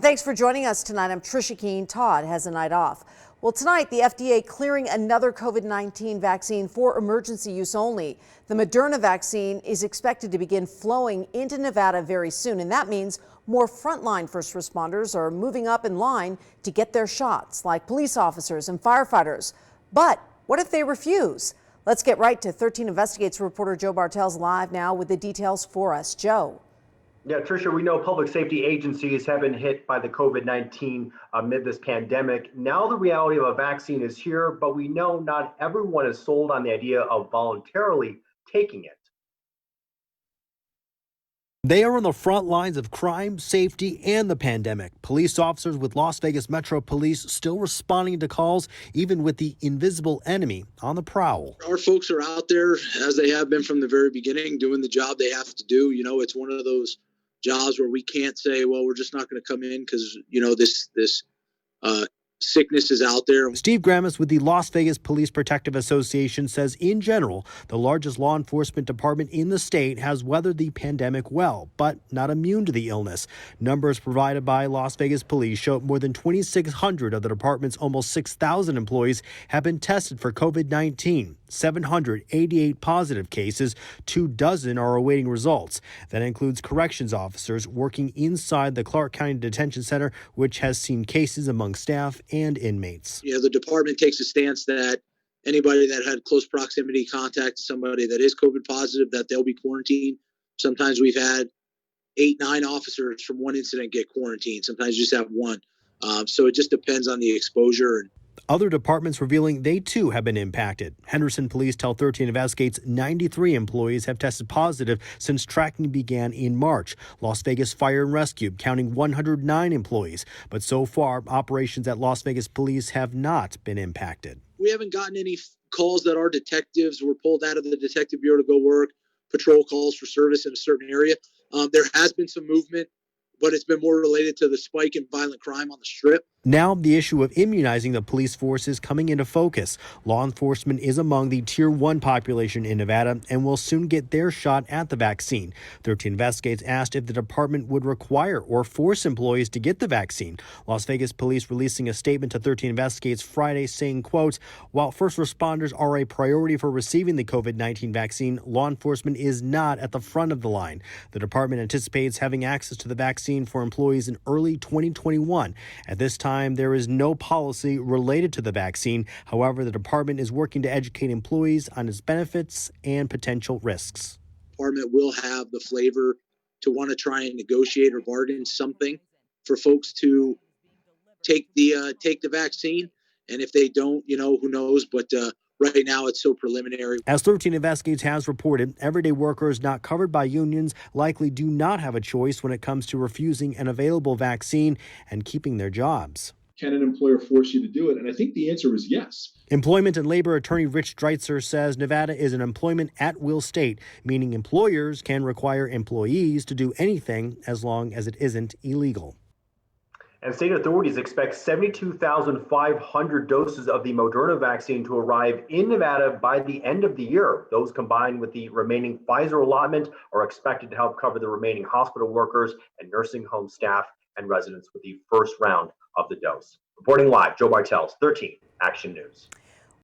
Thanks for joining us tonight. I'm Trisha Keene. Todd has a night off. Well, tonight, the FDA clearing another COVID-19 vaccine for emergency use only. The Moderna vaccine is expected to begin flowing into Nevada very soon, and that means more frontline first responders are moving up in line to get their shots, like police officers and firefighters. But what if they refuse? Let's get right to 13 Investigates reporter Joe Bartel's live now with the details for us. Joe. Yeah, Tricia, we know public safety agencies have been hit by the COVID-19 amid this pandemic. Now the reality of a vaccine is here, but we know not everyone is sold on the idea of voluntarily taking it. They are on the front lines of crime, safety, and the pandemic. Police officers with Las Vegas Metro Police still responding to calls, even with the invisible enemy on the prowl. Our folks are out there, as they have been from the very beginning, doing the job they have to do. You know, it's one of those jobs where we can't say, well, we're just not going to come in because, you know, this sickness is out there. Steve Gramis with the Las Vegas Police Protective Association says, in general, the largest law enforcement department in the state has weathered the pandemic well, but not immune to the illness. Numbers provided by Las Vegas Police show more than 2,600 of the department's almost 6,000 employees have been tested for COVID-19. 788 positive cases, 24 are awaiting results. That includes corrections officers working inside the Clark County Detention Center, which has seen cases among staff and inmates. You know, the department takes a stance that anybody that had close proximity contact to somebody that is COVID positive, that they'll be quarantined. Sometimes we've had 8, 9 officers from one incident get quarantined. Sometimes you just have one. So it just depends on the exposure. Other departments revealing they too have been impacted. Henderson Police tell 13 Investigates 93 employees have tested positive since tracking began in March. Las Vegas Fire and Rescue counting 109 employees. But so far, operations at Las Vegas Police have not been impacted. We haven't gotten any calls that our detectives were pulled out of the detective bureau to go work patrol calls for service in a certain area. There has been some movement, but it's been more related to the spike in violent crime on the Strip. Now, the issue of immunizing the police force is coming into focus. Law enforcement is among the Tier 1 population in Nevada and will soon get their shot at the vaccine. 13 Investigates asked if the department would require or force employees to get the vaccine. Las Vegas Police releasing a statement to 13 Investigates Friday saying, quote, while first responders are a priority for receiving the COVID-19 vaccine, law enforcement is not at the front of the line. The department anticipates having access to the vaccine for employees in early 2021. At this time, there is no policy related to the vaccine. However, the department is working to educate employees on its benefits and potential risks. The department will have the flavor to want to try and negotiate or bargain something for folks to take the vaccine. And if they don't, you know, who knows? But right now, it's so preliminary. As 13 Investigates has reported, everyday workers not covered by unions likely do not have a choice when it comes to refusing an available vaccine and keeping their jobs. Can an employer force you to do it? And I think the answer is yes. Employment and labor attorney Rich Dreitzer says Nevada is an employment at-will state, meaning employers can require employees to do anything as long as it isn't illegal. And state authorities expect 72,500 doses of the Moderna vaccine to arrive in Nevada by the end of the year. Those combined with the remaining Pfizer allotment are expected to help cover the remaining hospital workers and nursing home staff and residents with the first round of the dose. Reporting live, Joe Bartels, 13 Action News.